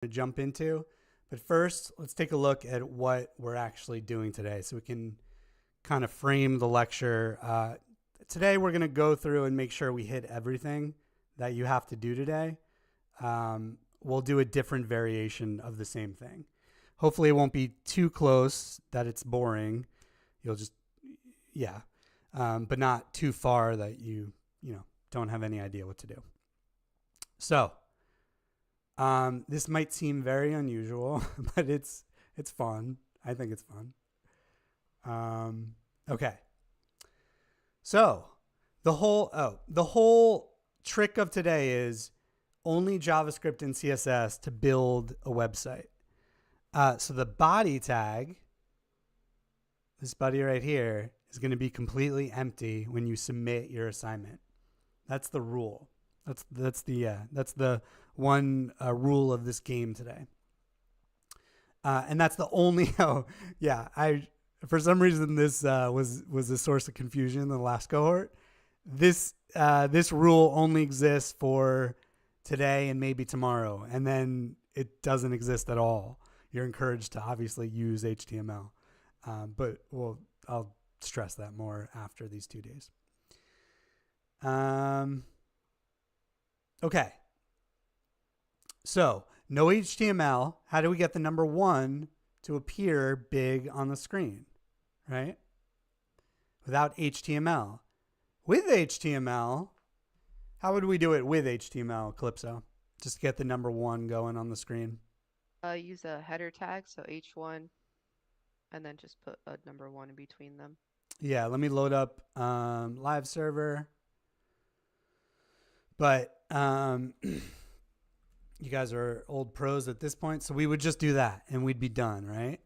to jump into. But first, let's take a look at what we're actually doing today so we can kind of frame the lecture. Today, we're going to go through and make sure we hit everything that you have to do today. We'll do a different variation of the same thing. Hopefully, it won't be too close that it's boring. You'll just, yeah, but not too far that you don't have any idea what to do. So, this might seem very unusual, but it's fun. I think it's fun. Okay. So the whole trick of today is only JavaScript and CSS to build a website. So the body tag, this body right here, is going to be completely empty when you submit your assignment. That's the rule. That's the one rule of this game today. And that's the only. For some reason this was a source of confusion in the last cohort. This rule only exists for today and maybe tomorrow, and then it doesn't exist at all. You're encouraged to obviously use HTML, but I'll stress that more after these 2 days. Okay. So no HTML. How do we get the number 1 to appear big on the screen, right? Without HTML. With HTML, how would we do it with HTML, Calypso? Just to get the number 1 going on the screen. Use a header tag, so H1, and then just put a number 1 in between them. Yeah, let me load up live server. But you guys are old pros at this point, so we would just do that and we'd be done, right?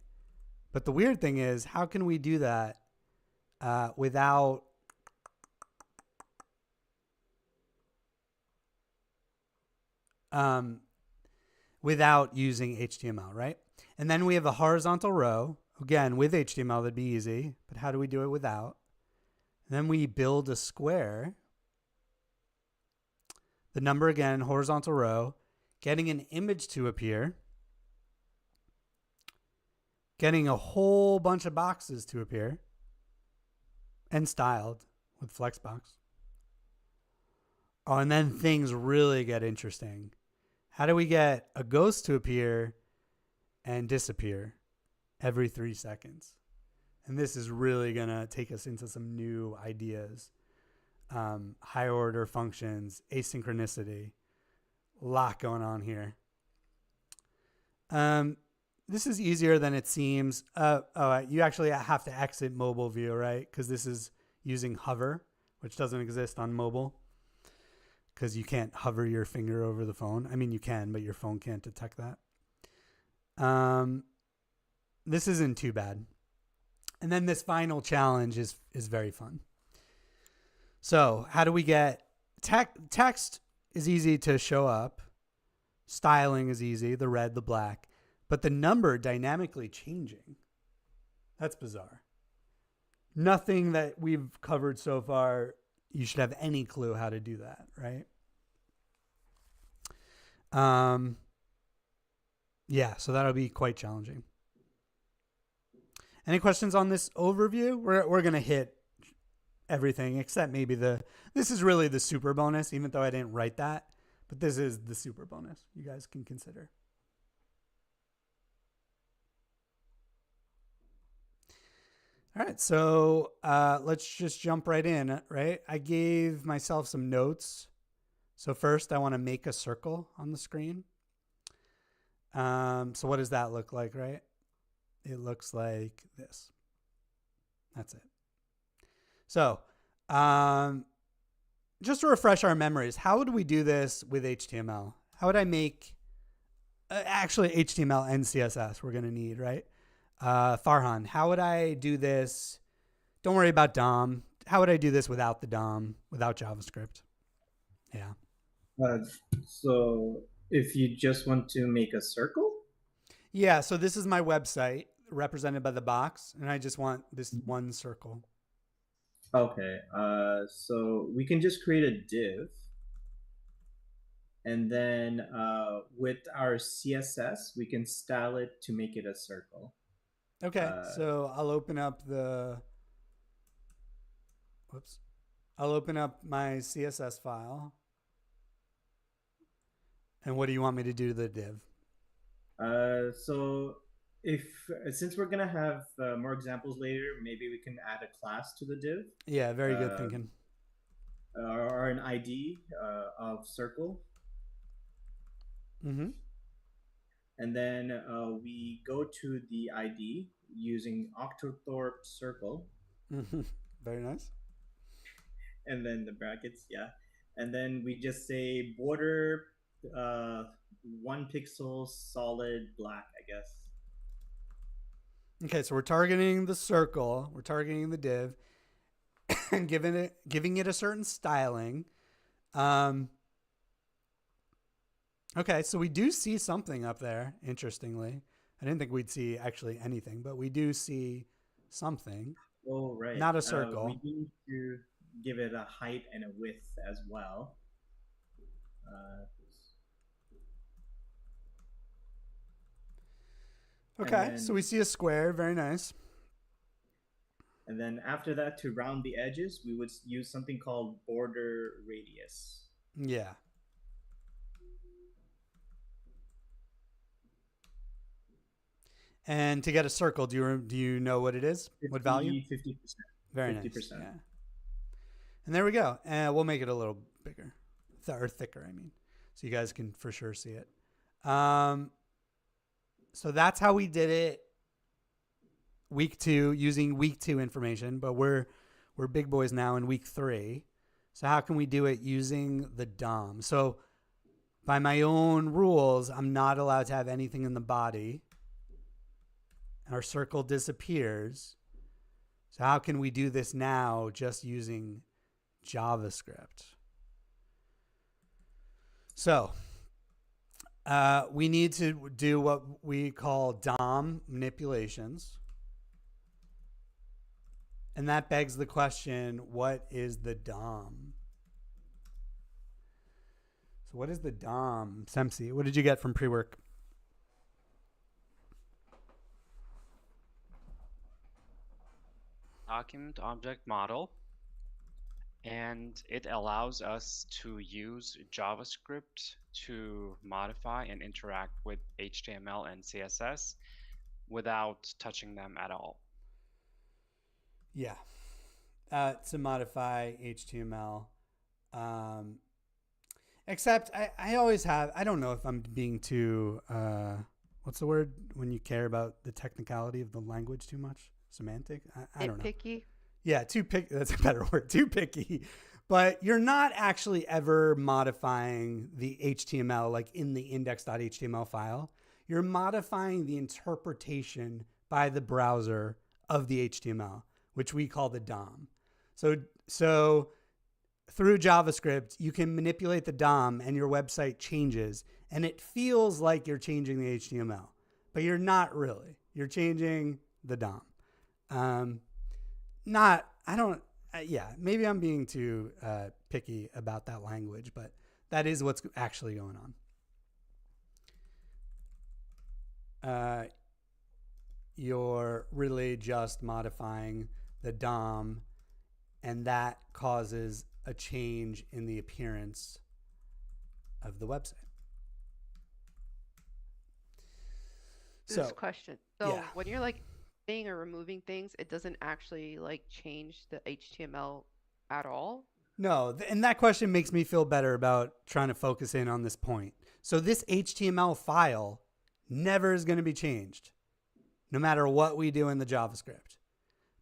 But the weird thing is, how can we do that without using HTML, right? And then we have a horizontal row. Again, with HTML, that'd be easy. But how do we do it without? And then we build a square. The number again, horizontal row. Getting an image to appear. Getting a whole bunch of boxes to appear. And styled with Flexbox. Oh, and then things really get interesting. How do we get a ghost to appear and disappear every 3 seconds? And this is really going to take us into some new ideas. High order functions, asynchronicity, a lot going on here. This is easier than it seems. You actually have to exit mobile view, right? Because this is using hover, which doesn't exist on mobile. Because you can't hover your finger over the phone. I mean, you can, but your phone can't detect that. This isn't too bad. And then this final challenge is very fun. So how do we get text is easy to show up. Styling is easy, the red, the black. But the number dynamically changing, that's bizarre. Nothing that we've covered so far, you should have any clue how to do that, right? Yeah, so that'll be quite challenging. Any questions on this overview? We're going to hit everything except maybe this is really the super bonus, even though I didn't write that, but this is the super bonus you guys can consider. All right, so let's just jump right in, right? I gave myself some notes. So first, I want to make a circle on the screen. So what does that look like, right? It looks like this. That's it. So just to refresh our memories, how would we do this with HTML? How would I make actually HTML and CSS we're going to need, right? Farhan, how would I do this? Don't worry about DOM. How would I do this without the DOM, without JavaScript? Yeah. So if you just want to make a circle? Yeah, so this is my website represented by the box, and I just want this one circle. Okay, so we can just create a div And then with our CSS, we can style it to make it a circle. Okay, so I'll open up the, whoops. I'll open up my CSS file. And what do you want me to do to the div? So if since we're gonna have more examples later, maybe we can add a class to the div. Yeah, very good thinking. Or an ID of circle. Mm-hmm. And then we go to the ID using Octothorpe circle. Mm-hmm. Very nice. And then the brackets, yeah. And then we just say border 1 pixel solid black, I guess. Okay, so we're targeting the circle, we're targeting the div, and giving it a certain styling. Okay, so we do see something up there, interestingly. I didn't think we'd see actually anything, but we do see something. Oh, right. Not a circle. We need to give it a height and a width as well. Okay, then, so we see a square. Very nice. And then after that, to round the edges, we would use something called border radius. Yeah. And to get a circle, do you know what it is? 50, what value? 50%. Very 50%. nice. Yeah. And there we go. And we'll make it a little bigger, or thicker, I mean, so you guys can for sure see it. So that's how we did it week 2 using week 2 information, but we're big boys now in week 3. So how can we do it using the DOM? So by my own rules, I'm not allowed to have anything in the body. Our circle disappears. So how can we do this now just using JavaScript? So we need to do what we call DOM manipulations. And that begs the question, what is the DOM? So what is the DOM? Semsi, what did you get from pre-work? Document object model, and it allows us to use JavaScript to modify and interact with HTML and CSS without touching them at all. Yeah, to modify HTML. Except I always have, I don't know if I'm being too, what's the word when you care about the technicality of the language too much? Semantic? I don't know. Picky? Yeah, too picky. That's a better word. Too picky. But you're not actually ever modifying the HTML like in the index.html file. You're modifying the interpretation by the browser of the HTML, which we call the DOM. So through JavaScript, you can manipulate the DOM and your website changes, and it feels like you're changing the HTML, but you're not really. You're changing the DOM. Maybe I'm being too picky about that language, but that is what's actually going on. You're really just modifying the DOM, and that causes a change in the appearance of the website. This question. So yeah. when you're like adding or removing things, it doesn't actually like change the HTML at all? No, and that question makes me feel better about trying to focus in on this point. So this HTML file never is going to be changed, no matter what we do in the JavaScript.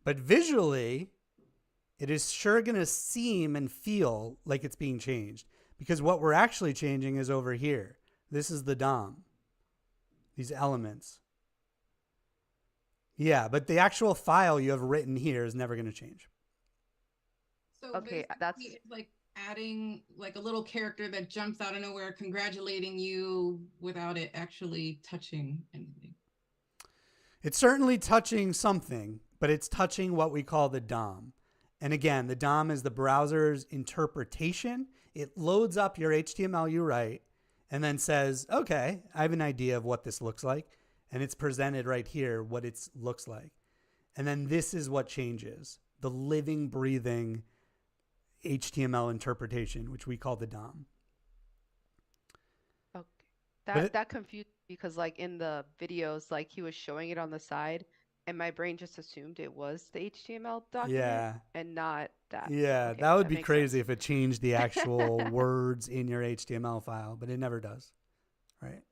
But visually, it is sure going to seem and feel like it's being changed, because what we're actually changing is over here. This is the DOM, these elements. Yeah, but the actual file you have written here is never going to change. So okay, that's like adding like a little character that jumps out of nowhere, congratulating you without it actually touching anything. It's certainly touching something, but it's touching what we call the DOM. And again, the DOM is the browser's interpretation. It loads up your HTML you write, and then says, okay, I have an idea of what this looks like. And it's presented right here, what it looks like. And then this is what changes. The living, breathing HTML interpretation, which we call the DOM. Okay. That confused me because like in the videos, like he was showing it on the side and my brain just assumed it was the HTML document and not that. Yeah, Okay, that would that be makes crazy sense. if it changed the actual words in your HTML file, but it never does, right?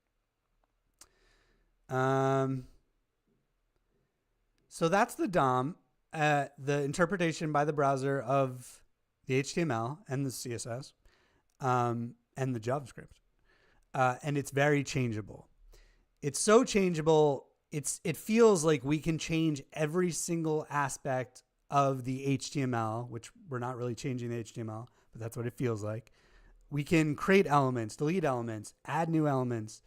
So that's the DOM, the interpretation by the browser of the HTML and the CSS, and the JavaScript. And it's very changeable. It's so changeable, it feels like we can change every single aspect of the HTML, which we're not really changing the HTML, but that's what it feels like. We can create elements, delete elements, add new elements,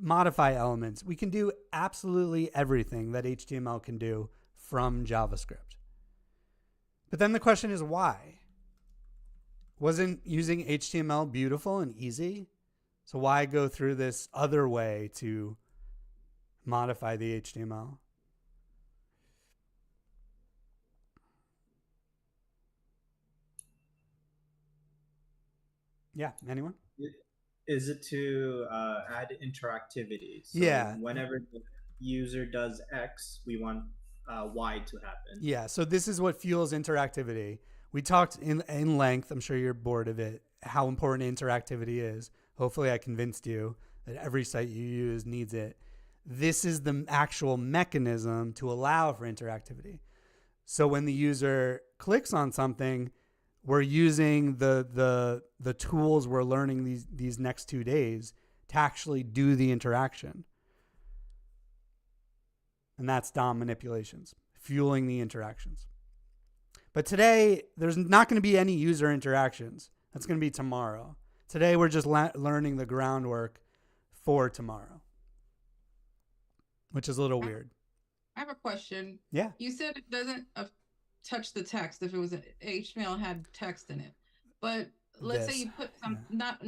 modify elements. We can do absolutely everything that HTML can do from JavaScript. But then the question is why? Wasn't using HTML beautiful and easy? So why go through this other way to modify the HTML? Yeah, anyone? Is it to add interactivity? So Yeah. whenever the user does X, we want Y to happen. Yeah, so this is what fuels interactivity. We talked in length, I'm sure you're bored of it, how important interactivity is. Hopefully I convinced you that every site you use needs it. This is the actual mechanism to allow for interactivity. So when the user clicks on something, we're using the tools we're learning these next 2 days to actually do the interaction. And that's DOM manipulations, fueling the interactions. But today, there's not going to be any user interactions. That's going to be tomorrow. Today, we're just learning the groundwork for tomorrow, which is a little weird. I have a question. Yeah. You said it doesn't touch the text if it was HTML had text in it. But let's say you put some, not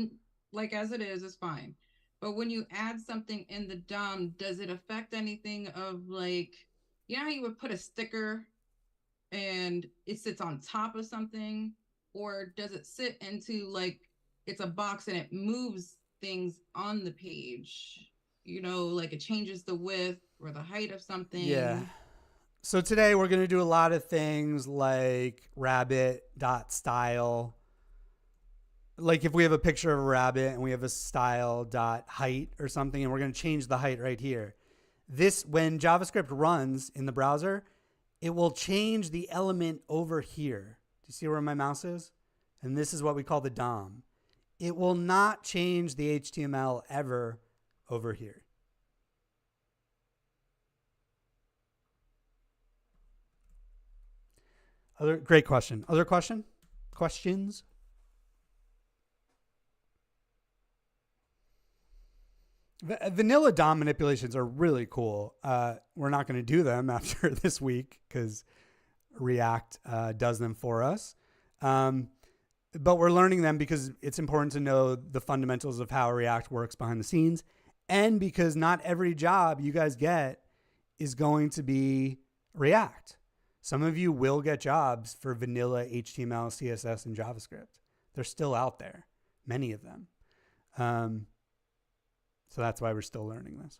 like as it is, it's fine. But when you add something in the DOM, does it affect anything of like, you know how you would put a sticker and it sits on top of something? Or does it sit into like, it's a box and it moves things on the page? You know, like it changes the width or the height of something. Yeah. So today we're going to do a lot of things like rabbit.style. Like if we have a picture of a rabbit and we have a style.height or something, and we're going to change the height right here. This, when JavaScript runs in the browser, it will change the element over here. Do you see where my mouse is? And this is what we call the DOM. It will not change the HTML ever over here. Great question. Other questions? Vanilla DOM manipulations are really cool. We're not going to do them after this week because React does them for us. But we're learning them because it's important to know the fundamentals of how React works behind the scenes. And because not every job you guys get is going to be React. Some of you will get jobs for vanilla HTML, CSS, and JavaScript. They're still out there, many of them. So that's why we're still learning this.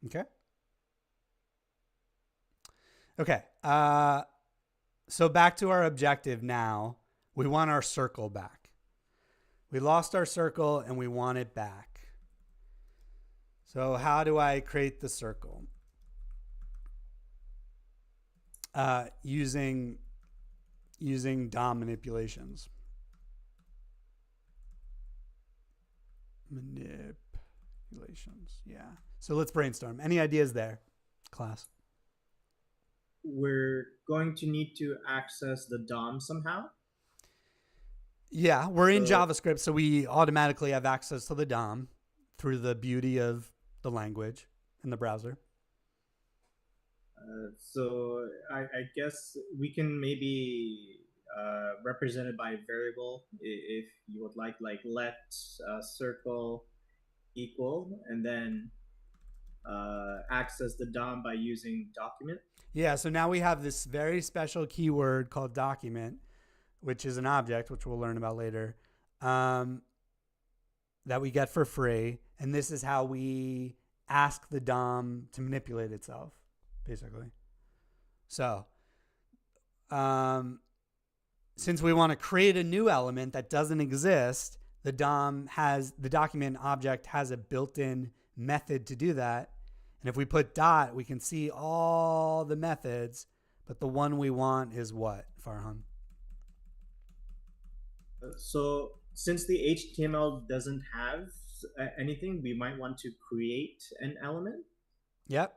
Okay. Okay. So back to our objective now. We want our circle back. We lost our circle and we want it back. So how do I create the circle? Using DOM manipulations. Manipulations. Yeah. So let's brainstorm. Any ideas there, class? We're going to need to access the DOM somehow. Yeah, we're in JavaScript, so we automatically have access to the DOM through the beauty of the language in the browser. So I guess we can maybe represented by a variable. If you would like let circle equal, and then access the DOM by using document. Yeah, so now we have this very special keyword called document, which is an object, which we'll learn about later, that we get for free. And this is how we ask the DOM to manipulate itself, basically. So since we want to create a new element that doesn't exist, the document object has a built-in method to do that. And if we put dot, we can see all the methods, but the one we want is what, Farhan? So since the HTML doesn't have anything, we might want to create an element. Yep.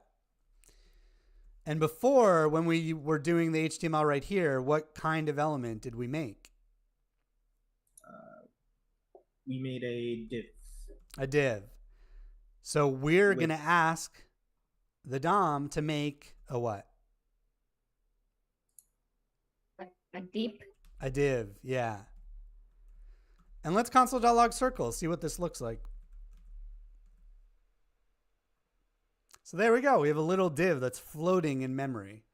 And before, when we were doing the HTML right here, what kind of element did we make? We made a div. A div. So we're going to ask the DOM to make a what? A div. A div, yeah. And let's console.log circle, see what this looks like. So there we go. We have a little div that's floating in memory.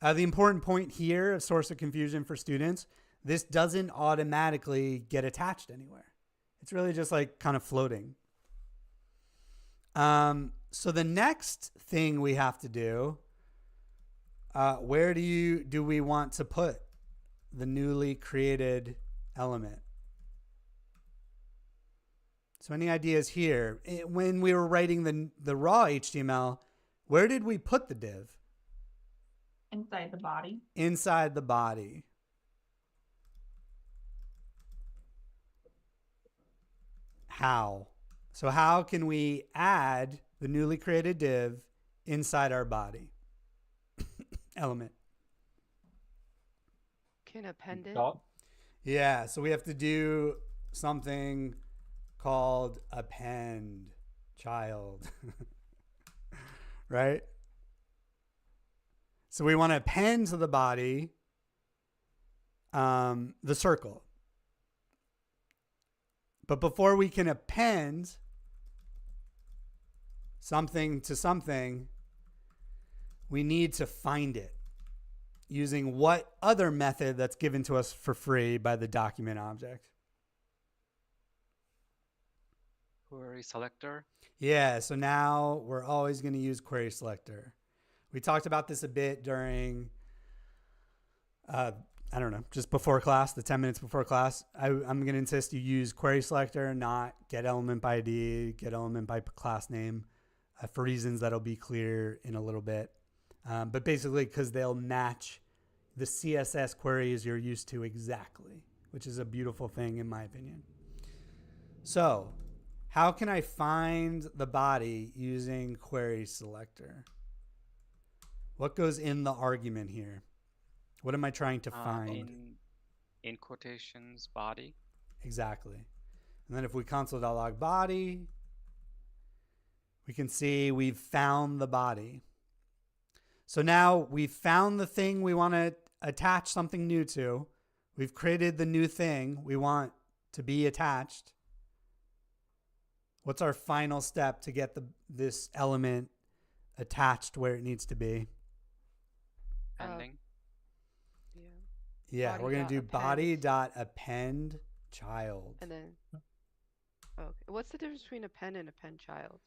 The important point here, a source of confusion for students, this doesn't automatically get attached anywhere. It's really just like kind of floating. So the next thing we have to do, where do we want to put the newly created element? So any ideas here? When we were writing the raw HTML, where did we put the div? Inside the body. Inside the body. How? So how can we add the newly created div inside our body element? Can append it. Yeah, so we have to do something called append child. Right? So we want to append to the body the circle. But before we can append something to something, we need to find it using what other method that's given to us for free by the document object? Query selector. Yeah, so now we're always going to use query selector. We talked about this a bit during, I don't know, just before class, the 10 minutes before class. I'm going to insist you use query selector, not get element by ID, get element by class name, for reasons that'll be clear in a little bit. But basically because they'll match the CSS queries you're used to exactly, which is a beautiful thing in my opinion. So how can I find the body using query selector? What goes in the argument here? What am I trying to find? In quotations, body. Exactly. And then if we console.log body, we can see we've found the body. So now we've found the thing we want to attach something new to. We've created the new thing we want to be attached. What's our final step to get this element attached where it needs to be? Pending. Yeah, we're going to do body.append child. And then, okay. What's the difference between append and append child?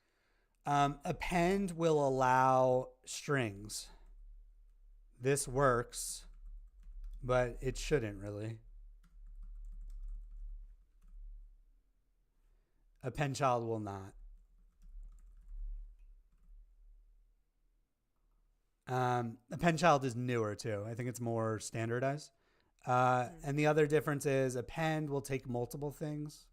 Append will allow strings. This works, but it shouldn't really. Append child will not. Append child is newer too. I think it's more standardized. And the other difference is append will take multiple things.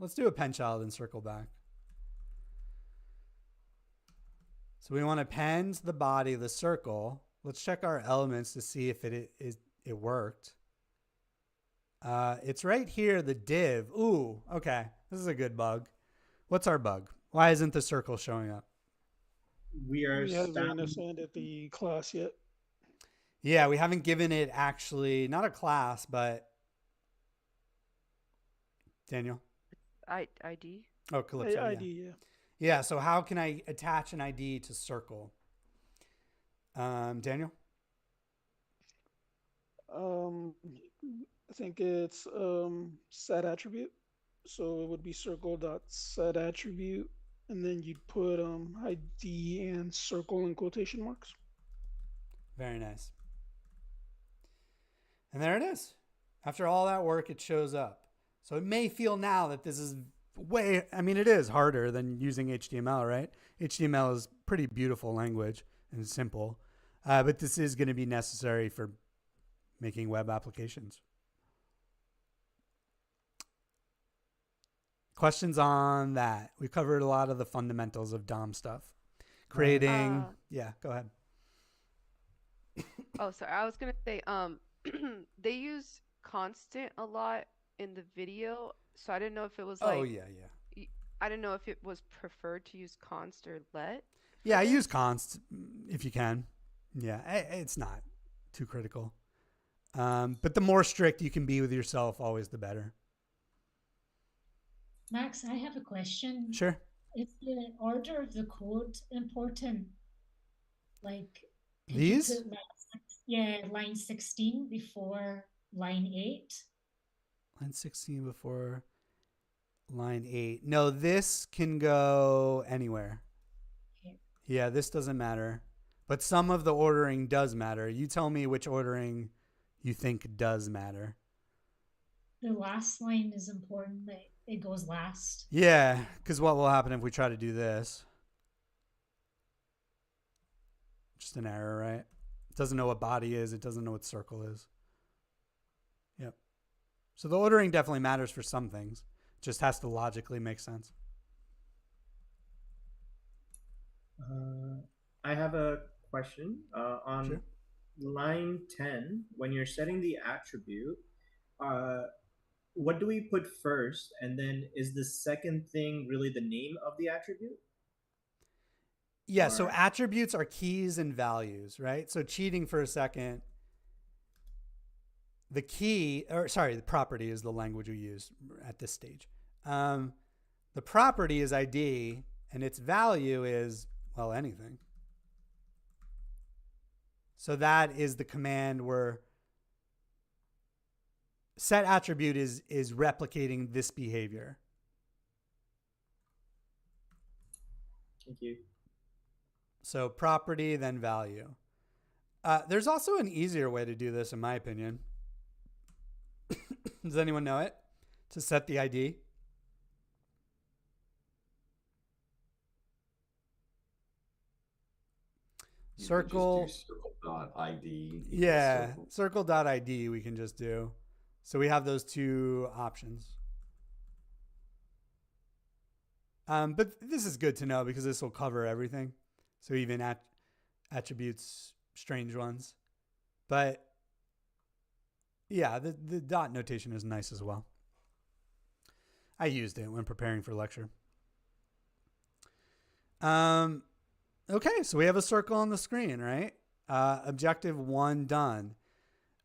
Let's do append child and circle back. So we want to append the body of the circle. Let's check our elements to see if it worked. It's right here, the div. Ooh, okay. This is a good bug. What's our bug? Why isn't the circle showing up? We haven't assigned the class yet. Yeah, we haven't given it actually, not a class, but Daniel? ID? Oh, Calypso, ID, yeah. yeah. Yeah, so how can I attach an ID to circle? Daniel? I think it's set attribute. So it would be circle.set attribute, and then you'd put ID and circle in quotation marks. Very nice. And there it is. After all that work, it shows up. So it may feel now that this is it is harder than using HTML, right? HTML is pretty beautiful language and simple, but this is going to be necessary for making web applications. Questions on that? We covered a lot of the fundamentals of DOM stuff. Creating, yeah, go ahead. Oh, sorry. I was gonna say, they use constant a lot in the video, so I didn't know if it was like. Oh yeah. I didn't know if it was preferred to use const or let. Yeah, I use const if you can. Yeah, it's not too critical. But the more strict you can be with yourself, always the better. Max, I have a question. Sure. Is the order of the code important? Like these? You put line 16 before line 8. Line 16 before line 8. No, this can go anywhere. Okay. Yeah, this doesn't matter. But some of the ordering does matter. You tell me which ordering you think does matter. The last line is important. It goes last. Yeah, because what will happen if we try to do this? Just an error, right? It doesn't know what body is. It doesn't know what circle is. Yep. So the ordering definitely matters for some things. It just has to logically make sense. I have a question on Sure. line 10. When you're setting the attribute, what do we put first? And then is the second thing really the name of the attribute? Yeah, so attributes are keys and values, right? So cheating for a second, the property is the language we use at this stage. The property is ID, and its value is, well, anything. So that is the command where set attribute is replicating this behavior. Thank you. So property, then value. There's also an easier way to do this, in my opinion. Does anyone know it? To set the ID? Circle. circle.id. Yeah, circle.id we can just do. So we have those two options. But this is good to know because this will cover everything. So even attributes, strange ones. But yeah, the dot notation is nice as well. I used it when preparing for lecture. Okay, so we have a circle on the screen, right? Objective 1 done.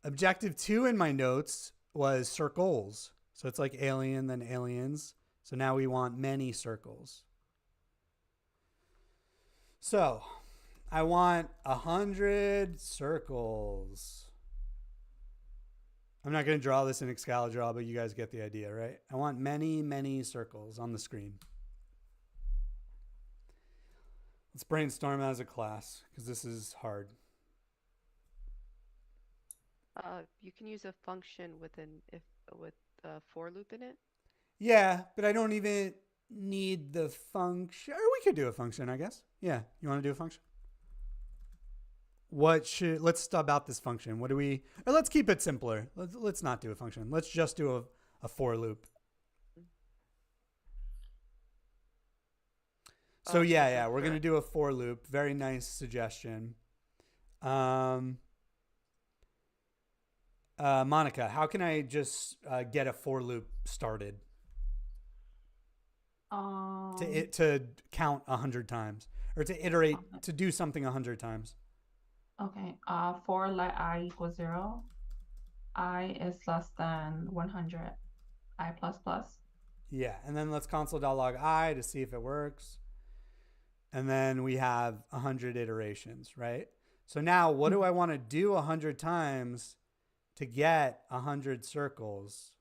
Objective 2 in my notes was circles. So it's like alien, then aliens. So now we want many circles. So I want 100 circles. I'm not going to draw this in Excalibur, but you guys get the idea, right? I want many, many circles on the screen. Let's brainstorm as a class because this is hard. You can use a function with a for loop in it. Yeah, but I don't even need the function. Or we could do a function, I guess. Yeah, you want to do a function? Let's stub out this function. Or let's keep it simpler. Let's not do a function. Let's just do a for loop. So yeah, we're going to do a for loop. Very nice suggestion. Monica, how can I just get a for loop started? To count 100 times, or to iterate, to do something 100 times. Okay. For let I equals 0, I is less than 100, I plus plus. Yeah, and then let's console.log I to see if it works. And then we have 100 iterations, right? So now what do I want to do 100 times to get 100 circles?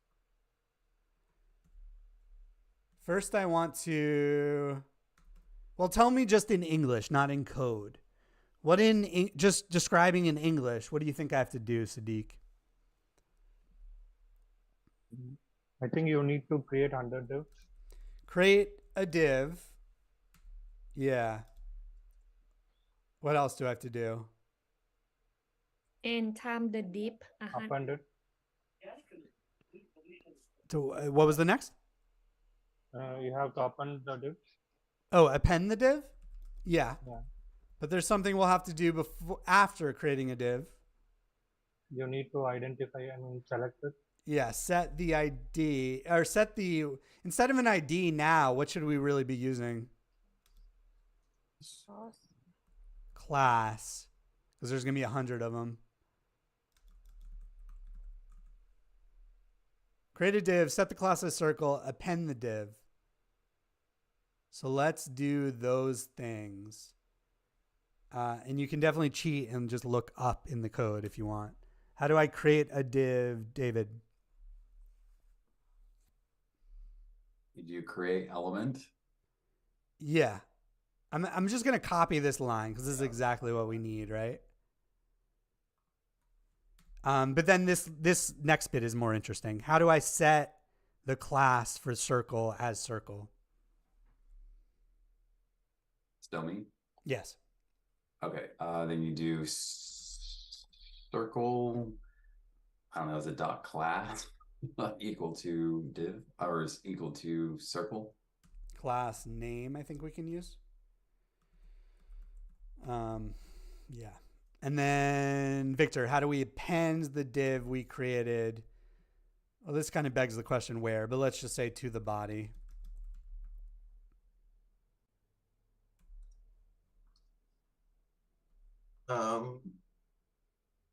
First, I want to, well, tell me just in English, not in code. What just describing in English, what do you think I have to do, Sadiq? I think you need to create 100 divs. Create a div. Yeah. What else do I have to do? And time the div. Append it. So, what was the next? You have to append the divs. Oh, append the div? Yeah. Yeah. But there's something we'll have to do after creating a div. You need to identify and select it. Yeah, set the ID, or instead of an ID now, what should we really be using? Class. Because there's going to be 100 of them. Create a div, set the class as circle, append the div. So let's do those things. And you can definitely cheat and just look up in the code if you want. How do I create a div, David? Did you create element? Yeah. I'm just going to copy this line because this is exactly what we need, right? But then this next bit is more interesting. How do I set the class for circle as circle? Still me? Yes. Okay. Then you do circle. I don't know. Is it dot class equal to div, or is equal to circle? Class name, I think we can use. Yeah. And then Victor, how do we append the div we created? Well, this kind of begs the question where, but let's just say to the body.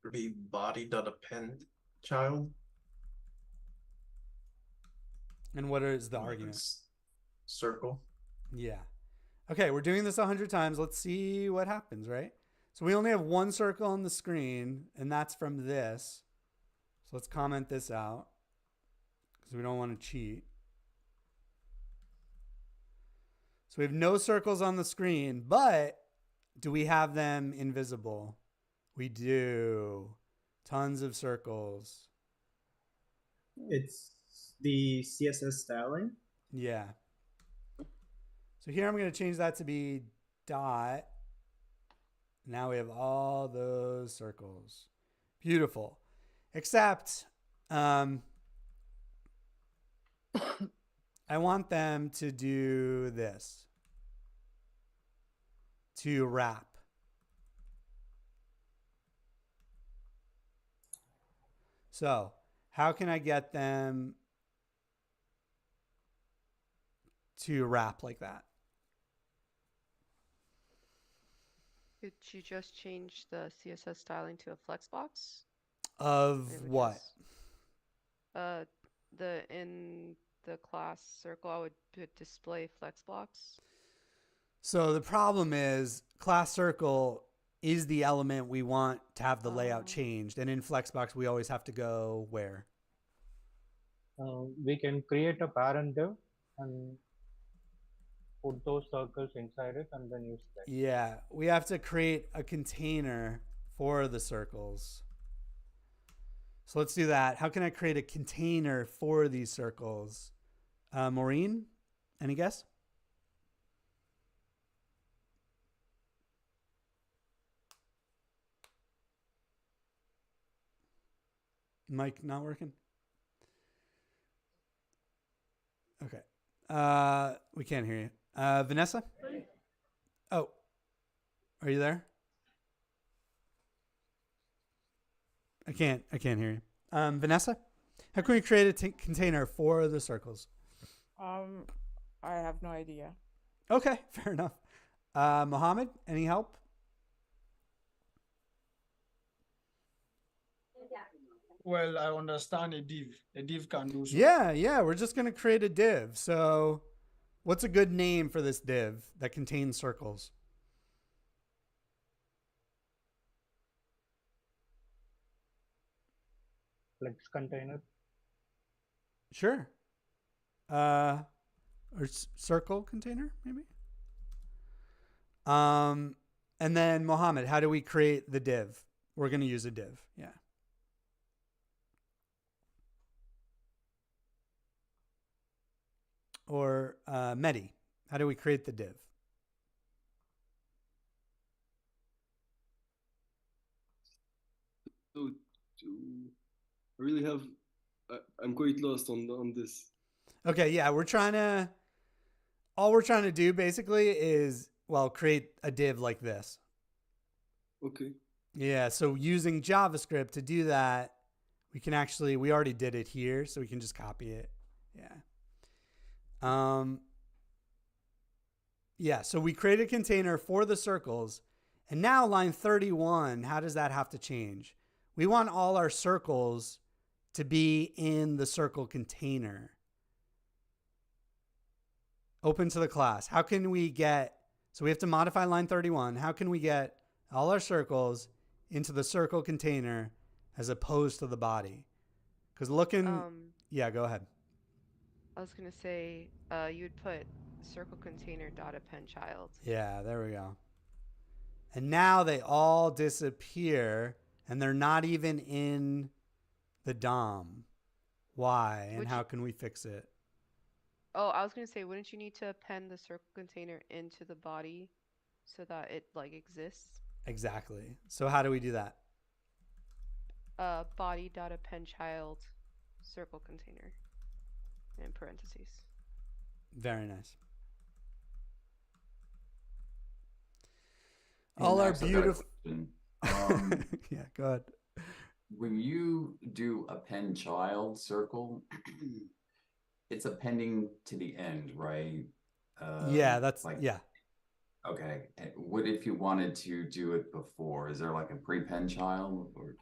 Would be body.append child. And what is the argument? Circle. Yeah. Okay, we're doing this 100 times. Let's see what happens, right? So we only have one circle on the screen, and that's from this. So let's comment this out because we don't want to cheat. So we have no circles on the screen, but do we have them invisible? We do. Tons of circles. It's the CSS styling. Yeah. So here I'm going to change that to be dot. Now we have all those circles. Beautiful. Except I want them to do this. To wrap. So how can I get them to wrap like that? Could you just change the CSS styling to a flex box? Of what? In the class circle, I would put display flex box. So the problem is class circle is the element we want to have the layout changed. And in Flexbox, we always have to go where? We can create a parent div and put those circles inside it and then use that. Yeah, we have to create a container for the circles. So let's do that. How can I create a container for these circles? Maureen, any guess? Mic not working? Okay. We can't hear you. Vanessa? Oh, are you there? I can't hear you. Vanessa? How can we create a container for the circles? I have no idea. Okay, fair enough. Mohammed, any help? Well, I understand a div. A div can do so. Yeah. We're just going to create a div. So what's a good name for this div that contains circles? Flex container. Sure. Or circle container, maybe? And then Mohammed, how do we create the div? We're going to use a div. Yeah. Or Mehdi, how do we create the div? So, I really have, I'm quite lost on this. Okay, yeah, all we're trying to do basically is, well, create a div like this. Okay. Yeah, so using JavaScript to do that, we already did it here, so we can just copy it. Yeah. Yeah, so we create a container for the circles, and now line 31, how does that have to change? We want all our circles to be in the circle container. Open to the class. How can we so we have to modify line 31. How can we get all our circles into the circle container as opposed to the body? Because yeah, go ahead. I was going to say, you'd put circle container dot append child. Yeah, there we go. And now they all disappear and they're not even in the DOM. Why? And how can we fix it? Oh, I was going to say, wouldn't you need to append the circle container into the body so that it exists? Exactly. So how do we do that? Body dot append child circle container in parentheses. Very nice. Hey, all Max, our beautiful. Yeah, go ahead. When you do append child circle, it's appending to the end, right? Yeah, that's yeah. Okay. What if you wanted to do it before? Is there like a prepend child or?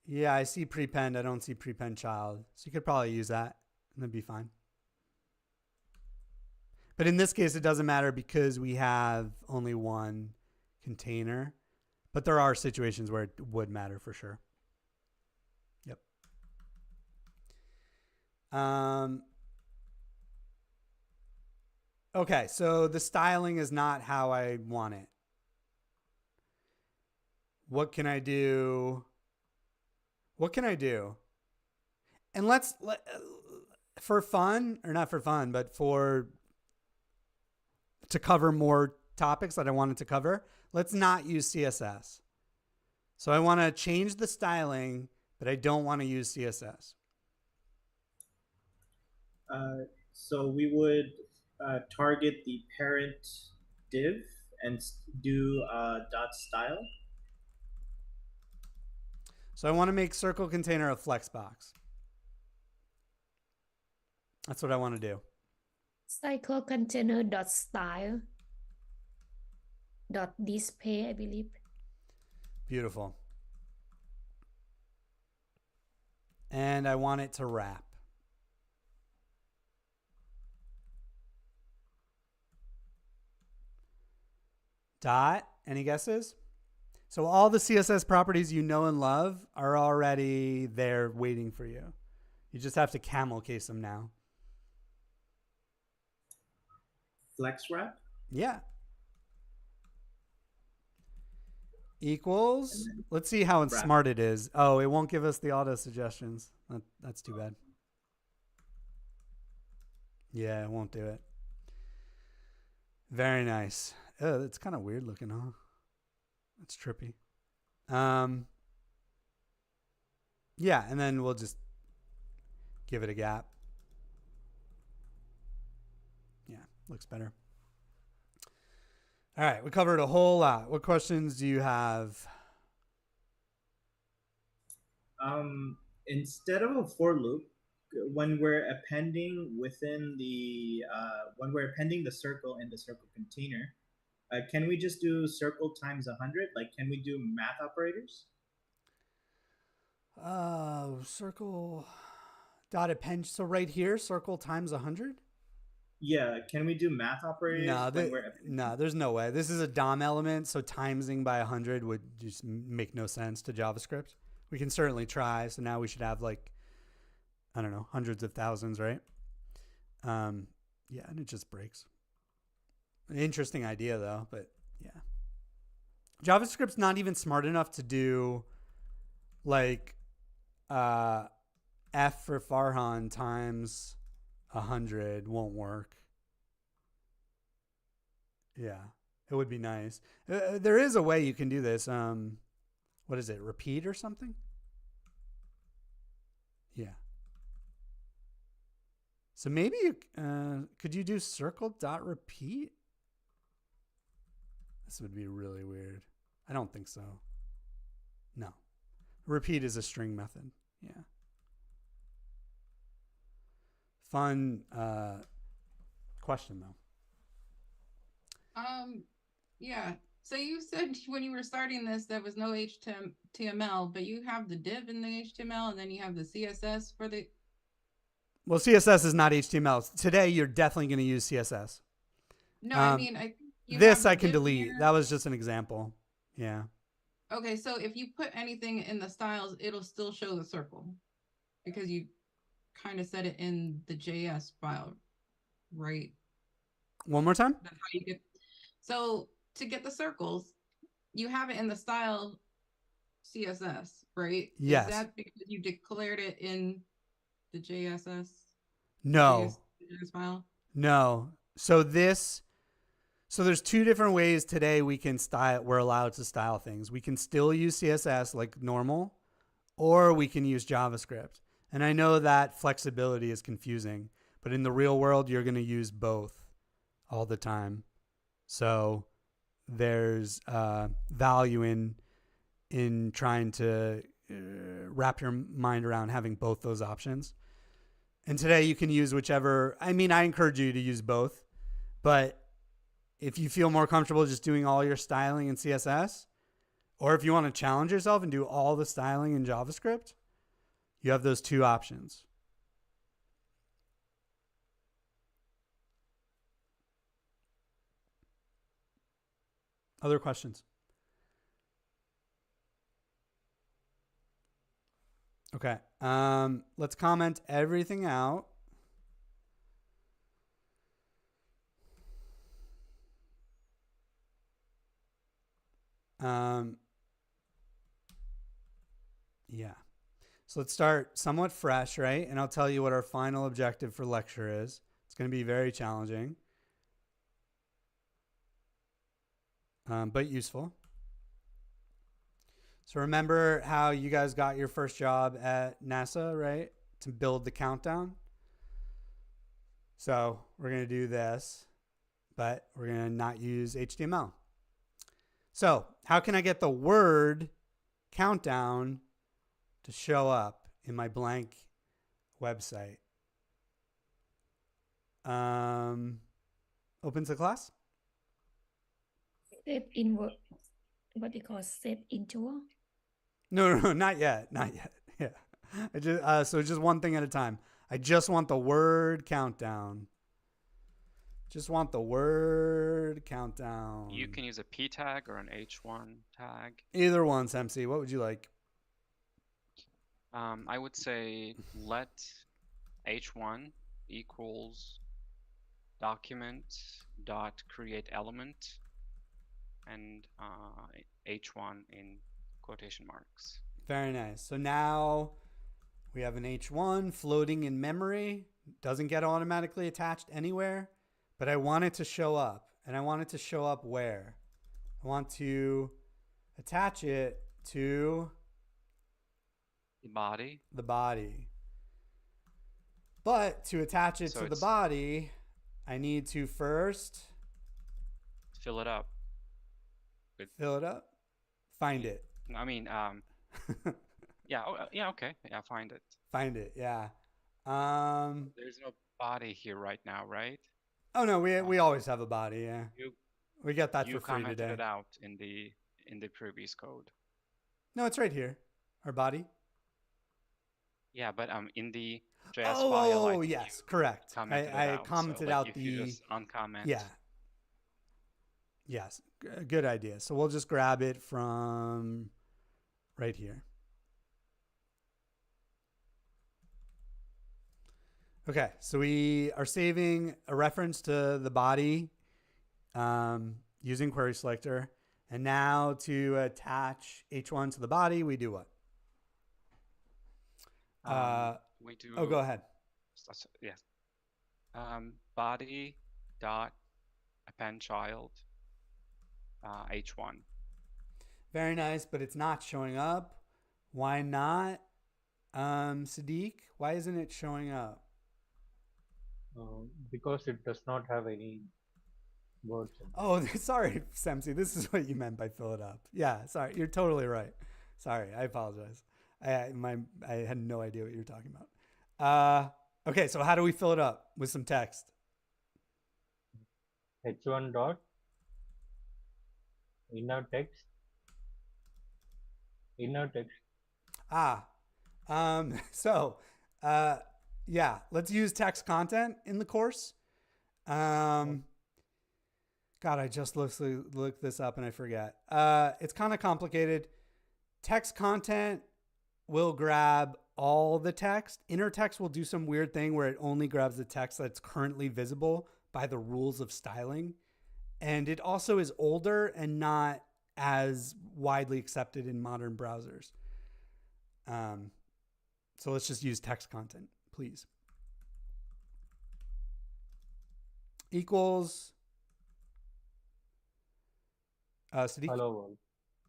Yeah, I see prepend. I don't see prepend child. So you could probably use that and that'd be fine. But in this case, it doesn't matter because we have only one container. But there are situations where it would matter for sure. Yep. Okay, so the styling is not how I want it. What can I do? What can I do? And for fun, or not for fun, but to cover more topics that I wanted to cover, let's not use CSS. So I want to change the styling, but I don't want to use CSS. So we would target the parent div and do .style. So I want to make circle container a flexbox. That's what I want to do. Cycle container .style .display, I believe. Beautiful. And I want it to wrap. Dot, any guesses? So all the CSS properties you know and love are already there waiting for you. You just have to camel case them now. Flex wrap? Yeah. Equals. Let's see how smart it is. Oh, it won't give us the auto suggestions. That's too bad. Yeah, it won't do it. Very nice. Oh, it's kind of weird looking, huh? It's trippy. Yeah, and then we'll just give it a gap. Yeah, looks better. All right, we covered a whole lot. What questions do you have? Instead of a for loop, when we're appending within the when we're appending the circle in the circle container, can we just do circle times 100? Like, can we do math operators? Circle dot append. So right here, circle times 100. Yeah, can we do math operators when we're appending? No, there's no way. This is a DOM element, so timesing by 100 would just make no sense to JavaScript. We can certainly try. So now we should have like, I don't know, hundreds of thousands, right? Yeah, and it just breaks. An interesting idea though, but yeah. JavaScript's not even smart enough to do like F for Farhan times 100 won't work. Yeah, it would be nice. There is a way you can do this. What is it? Repeat or something? Yeah. So maybe you could you do circle dot repeat? This would be really weird. I don't think so. No. Repeat is a string method. Yeah. Fun question though. Yeah. So you said when you were starting this, there was no HTML, but you have the div in the HTML, and then you have the CSS for the. Well, CSS is not HTML. Today, you're definitely going to use CSS. No, I mean, I think this I can delete. Here. That was just an example. Yeah. Okay, so if you put anything in the styles, it'll still show the circle because you kind of set it in the JS file, right? One more time. That's how you get. So to get the circles, you have it in the style CSS, right? Yes. Is that because you declared it in the JSS? No. JS file? No. So there's two different ways today we're allowed to style things. We can still use CSS like normal, or we can use JavaScript. And I know that flexibility is confusing, but in the real world, you're going to use both all the time. So there's value in trying to wrap your mind around having both those options. And today you can use whichever. I mean, I encourage you to use both, but if you feel more comfortable just doing all your styling in CSS, or if you want to challenge yourself and do all the styling in JavaScript, you have those two options. Other questions? Okay. Let's comment everything out. Yeah. So let's start somewhat fresh, right? And I'll tell you what our final objective for lecture is. It's going to be very challenging, but useful. So remember how you guys got your first job at NASA, right? To build the countdown. So we're going to do this, but we're going to not use HTML. So how can I get the word countdown to show up in my blank website? Open to class. Set in what do you call set into? No, not yet. Yeah. So just one thing at a time. I just want the word countdown. Just want the word countdown. You can use a P tag or an H1 tag. Either one, MC. What would you like? I would say let H1 equals document dot create element and H1 in quotation marks. Very nice. So now we have an H1 floating in memory. Doesn't get automatically attached anywhere, but I want it to show up. And I want it to show up where? I want to attach it to the body. The body. But to attach it to the body, I need to first fill it up. Fill it up? Find it. I mean, yeah, okay. Yeah, find it. Find it, yeah. There's no body here right now, right? Oh no, we always have a body. Yeah, we got that you for free commented today. it out in the previous code. No, it's right here. Our body. Yeah, but in the JS file, I think yes, correct. I commented so, out if the. You just uncomment. Yeah. Yes, good idea. So we'll just grab it from right here. Okay, so we are saving a reference to the body using query selector. And now to attach h1 to the body, we do what? We do. Oh, go ahead. Yes. Body dot append child h1. Very nice, but it's not showing up. Why not, Sadiq? Why isn't it showing up? Because it does not have any words in it. Oh, sorry, Semsi. This is what you meant by fill it up. Yeah, sorry. You're totally right. Sorry, I apologize. I had no idea what you were talking about. Okay, so how do we fill it up with some text? h1 dot inner text. Yeah, let's use text content in the course. God, I just looked this up and I forget. It's kind of complicated. Text content will grab all the text. Inner text will do some weird thing where it only grabs the text that's currently visible by the rules of styling. And it also is older and not as widely accepted in modern browsers. So let's just use text content, please. Equals. Sadiq? Hello world.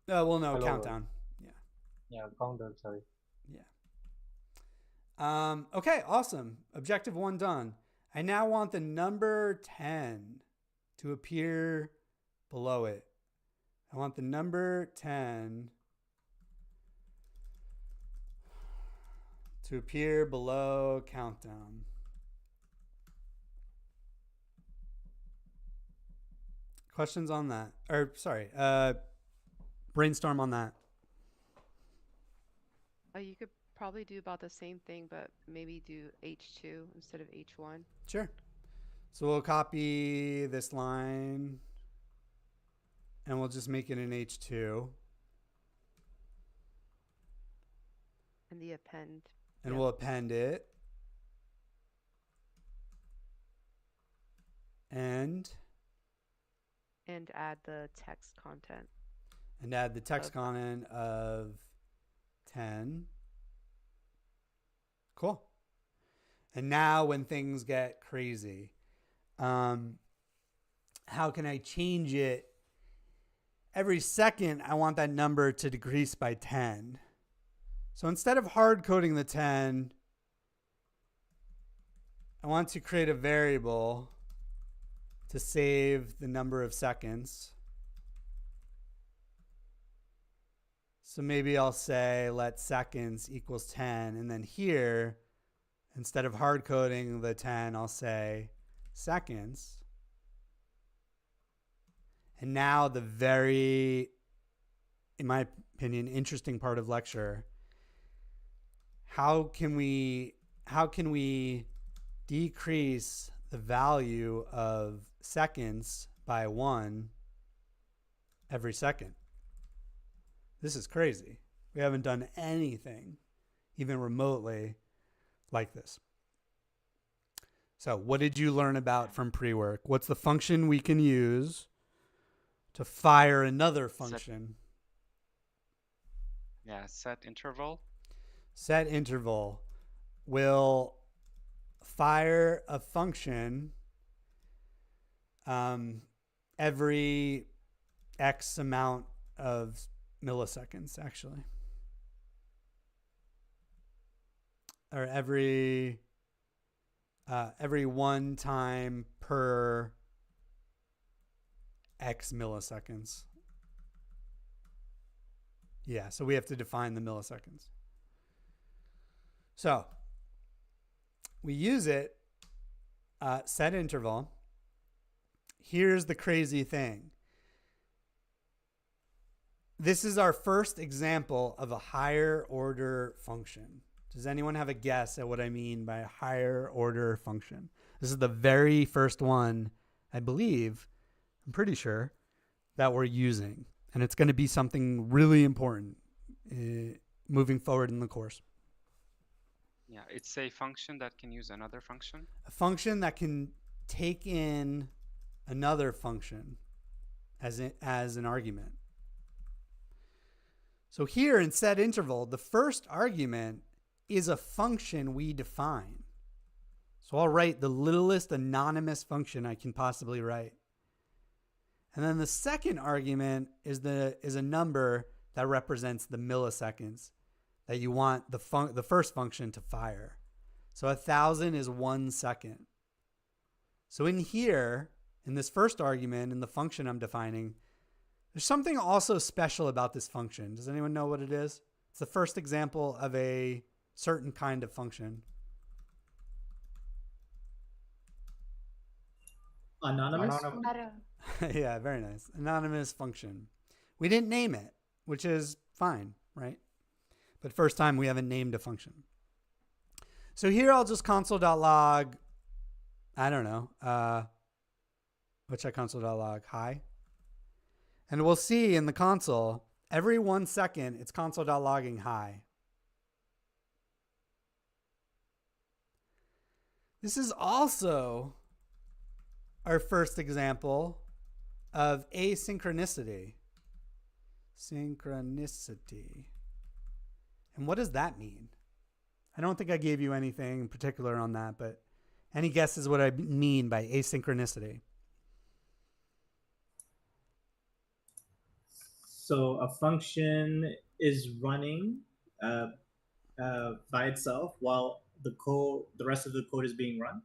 Well, no, Hello countdown. World. Yeah, countdown, sorry. Yeah. Okay, awesome. Objective 1 done. I now want the number 10 to appear below it. I want the number 10 to appear below countdown. Questions on that? Or sorry, brainstorm on that. You could probably do about the same thing, but maybe do H2 instead of H1. Sure. So we'll copy this line and we'll just make it an H2. And the append. And we'll append it. And add the text content. And add the text content of 10. Cool. And now when things get crazy, how can I change it? Every second, I want that number to decrease by 10. So instead of hard coding the 10, I want to create a variable to save the number of seconds. So maybe I'll say let seconds equals 10. And then here, instead of hard coding the 10, I'll say seconds. And now the very, in my opinion, interesting part of lecture, how can we decrease the value of seconds by 1 every second? This is crazy. We haven't done anything even remotely like this. So what did you learn about from pre-work? What's the function we can use to fire another function? Set interval. Set interval will fire a function every X amount of milliseconds, actually. Or every one time per X milliseconds. Yeah, so we have to define the milliseconds. So we use it, set interval. Here's the crazy thing. This is our first example of a higher order function. Does anyone have a guess at what I mean by a higher order function? This is the very first one, I believe, I'm pretty sure, that we're using. And it's going to be something really important moving forward in the course. Yeah, it's a function that can use another function. A function that can take in another function as an argument. So here in set interval, the first argument is a function we define. So I'll write the littlest anonymous function I can possibly write. And then the second argument is a number that represents the milliseconds that you want the first function to fire. So 1,000 is 1 second. So in here, in this first argument, in the function I'm defining, there's something also special about this function. Does anyone know what it is? It's the first example of a certain kind of function. Anonymous? Yeah, very nice. Anonymous function. We didn't name it, which is fine, right? But first time we haven't named a function. So here I'll just console.log, I don't know, let's check console.log hi. And we'll see in the console, every 1 second, it's console.logging hi. This is also our first example of asynchronicity. Synchronicity. And what does that mean? I don't think I gave you anything in particular on that, but any guesses what I mean by asynchronicity? So a function is running by itself while the rest of the code is being run,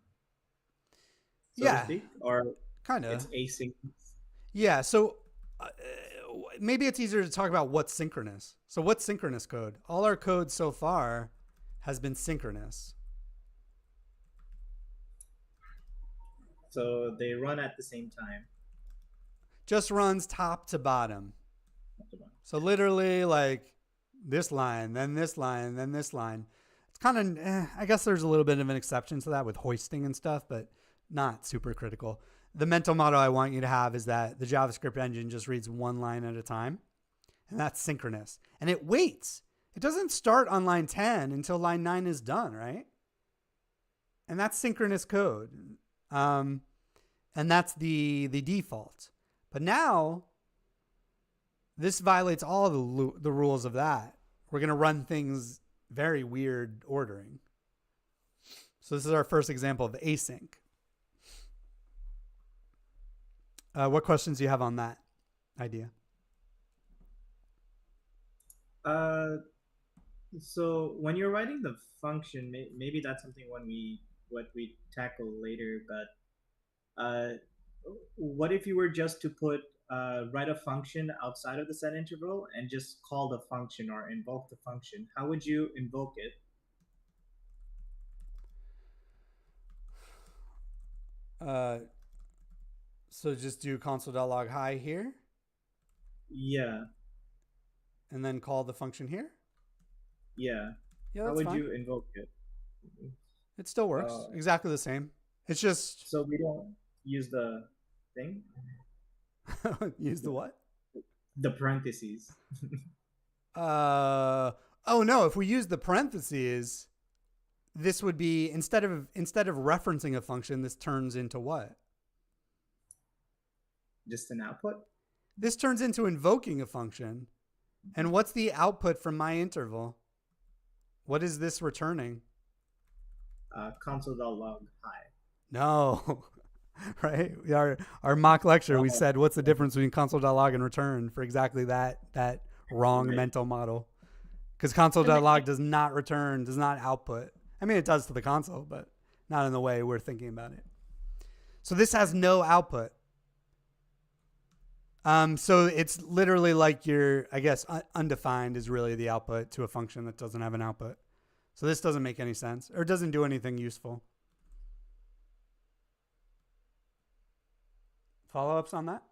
so to speak, or kind of. It's asynchronous. Yeah. So maybe it's easier to talk about what's synchronous. So what's synchronous code? All our code so far has been synchronous. So they run at the same time. Just runs top to bottom. So literally like this line, then this line, then this line. It's kind of, I guess there's a little bit of an exception to that with hoisting and stuff, but not super critical. The mental model I want you to have is that the JavaScript engine just reads one line at a time, and that's synchronous. And it waits. It doesn't start on line 10 until line 9 is done, right? And that's synchronous code. And that's the default. But now, this violates all the rules of that. We're going to run things very weird ordering. So this is our first example of async. What questions do you have on that idea? So when you're writing the function, maybe that's something what we tackle later. But what if you were just to write a function outside of the set interval and just call the function or invoke the function? How would you invoke it? So just do console.log hi here? Yeah. And then call the function here? Yeah. Yeah, how that's would fine. you invoke it? It still works. Exactly the same. It's just... So we don't use the thing? Use the what? The parentheses. Oh no, if we use the parentheses, this would be, instead of referencing a function, this turns into what? Just an output? This turns into invoking a function. And what's the output from my interval? What is this returning? Console.log hi. No. Right? Our mock lecture, we said, what's the difference between console.log and return for exactly that wrong mental model? Because console.log does not return, does not output. I mean, it does to the console, but not in the way we're thinking about it. So this has no output. So it's literally like your, I guess, undefined is really the output to a function that doesn't have an output. So this doesn't make any sense or doesn't do anything useful. Follow-ups on that?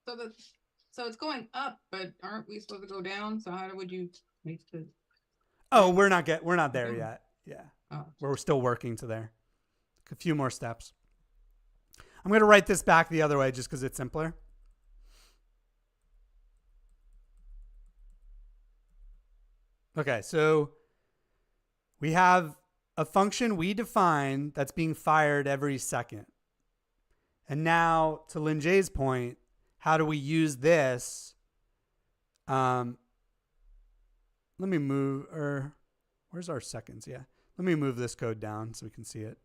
So it's going up, but aren't we supposed to go down? So how would you make the? Oh, we're not there yet. Yeah. Oh. We're still working to there. A few more steps. I'm going to write this back the other way just because it's simpler. Okay, so we have a function we define that's being fired every second. And now, to Lin Jay's point, how do we use this? Let me move, or where's our seconds? Yeah. Let me move this code down so we can see it.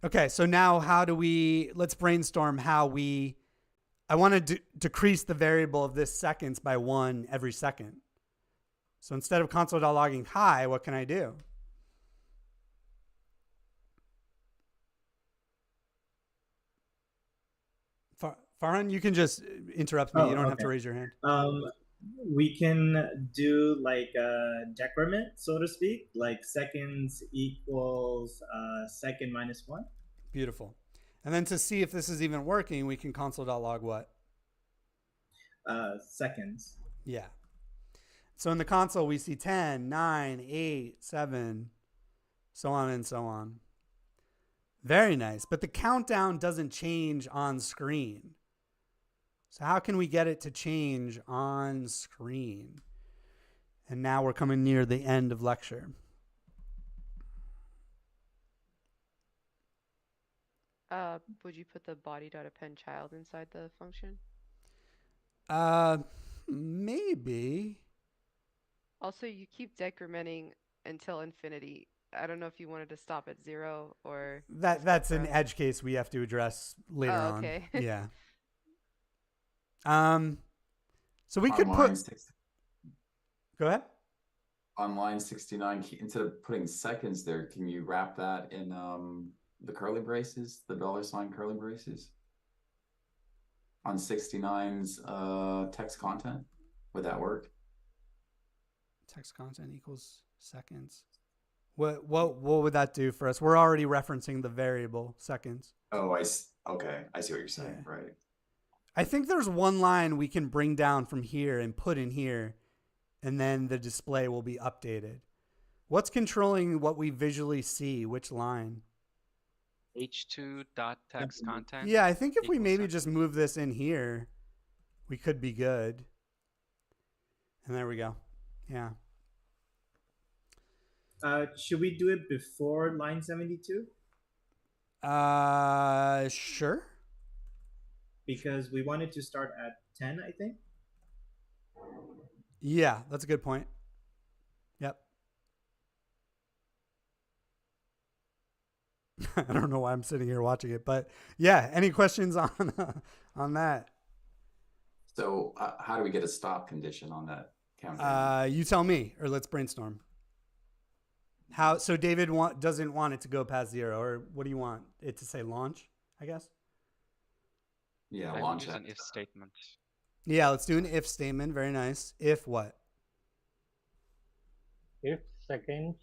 Okay, so now how do we, let's brainstorm how I want to decrease the variable of this seconds by 1 every second. So instead of console.logging hi, what can I do? Farhan, you can just interrupt me. You don't have to raise your hand. We can do like a decrement, so to speak, like seconds equals second minus 1. Beautiful. And then to see if this is even working, we can console.log what? Seconds. Yeah. So in the console, we see 10, 9, 8, 7, so on and so on. Very nice. But the countdown doesn't change on screen. So how can we get it to change on screen? And now we're coming near the end of lecture. Would you put the body.append child inside the function? Maybe. Also, you keep decrementing until infinity. I don't know if you wanted to stop at 0 or... That's an edge case we have to address later on. Okay. Yeah. So we could put... Go ahead. On line 69, instead of putting seconds there, can you wrap that in the curly braces, the $ curly braces? On 69's text content? Would that work? Text content equals seconds. What would that do for us? We're already referencing the variable seconds. Oh, okay. I see what you're saying. Yeah. Right. I think there's one line we can bring down from here and put in here, and then the display will be updated. What's controlling what we visually see? Which line? h2.text content. Yeah, I think if we maybe just move this in here, we could be good. And there we go. Yeah. Should we do it before line 72? Sure. Because we wanted to start at 10, I think. Yeah, that's a good point. Yep. I don't know why I'm sitting here watching it, but yeah, any questions on that? So how do we get a stop condition on that countdown? You tell me, or let's brainstorm. How? So David doesn't want it to go past 0, or what do you want it to say? Launch, I guess. Yeah, I launch use an if statement. Yeah, let's do an if statement. Very nice. If what? If seconds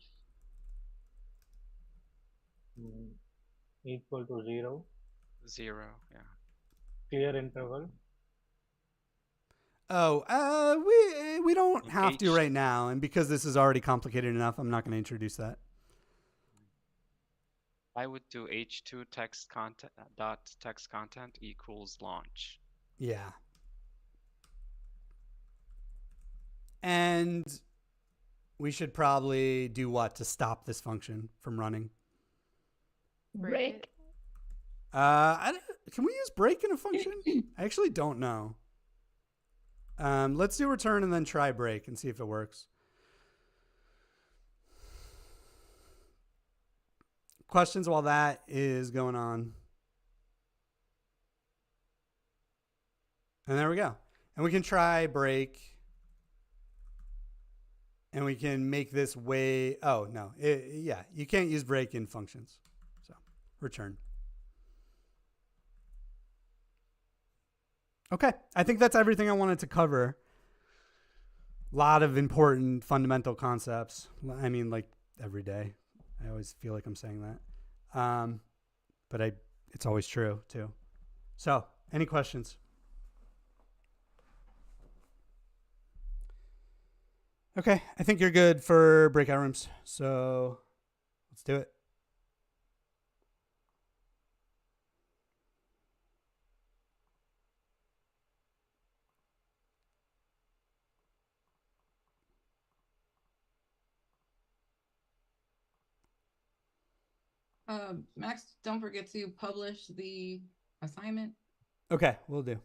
equal to 0. 0, yeah. Clear interval. Oh, we don't have to right now, and because this is already complicated enough, I'm not going to introduce that. I would do h2 text content .text content equals launch. Yeah. And we should probably do what to stop this function from running? Break. Can we use break in a function? I actually don't know. Let's do return and then try break and see if it works. Questions while that is going on. And there we go. And we can try break. And we can make this way. Oh, no. Yeah, you can't use break in functions. So return. Okay. I think that's everything I wanted to cover. A lot of important fundamental concepts. I mean, like every day. I always feel like I'm saying that. But it's always true too. So, any questions? Okay, I think you're good for breakout rooms. So, let's do it. Max, don't forget to publish the assignment. Okay, we'll do.